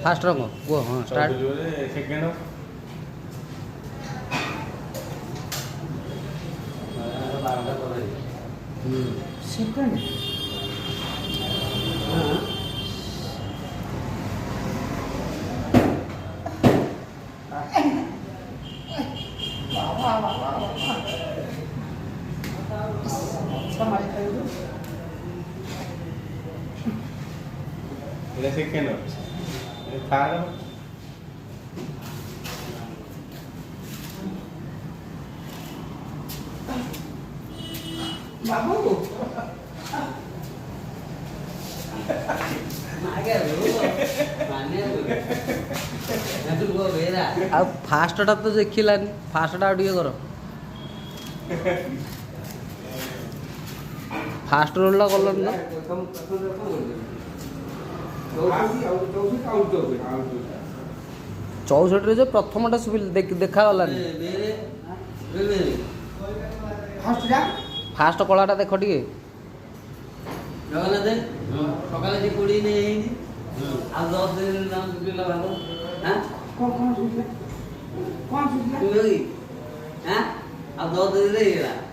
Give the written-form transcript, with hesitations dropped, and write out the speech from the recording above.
Fast रंग वो हाँ start second second second third बाबू ଆଉ ଫାଷ୍ଟଟା ତ ଦେଖିଲାନି ଫାଷ୍ଟଟା ଆଉ ଟିକେ କର ଫାଷ୍ଟ ରୋଲଟା କଲନି ନା ଚଉଷଠିରେ ଯେ ପ୍ରଥମଟା ଦେଖାଗଲାନି ଫାଷ୍ଟ କଳାଟା ଦେଖ ଟିକେ ଜଗନ୍ନାଥ ସକାଳେ ସେ କୋଡ଼ିଏ ନେଇଯାଇନି ଆଉ 10 ଦିନ ପିଲା ଭାଗ କଣ ଶୁଣିଲା ଆଉ 10 ଦିନରେ ହେଇଗଲା।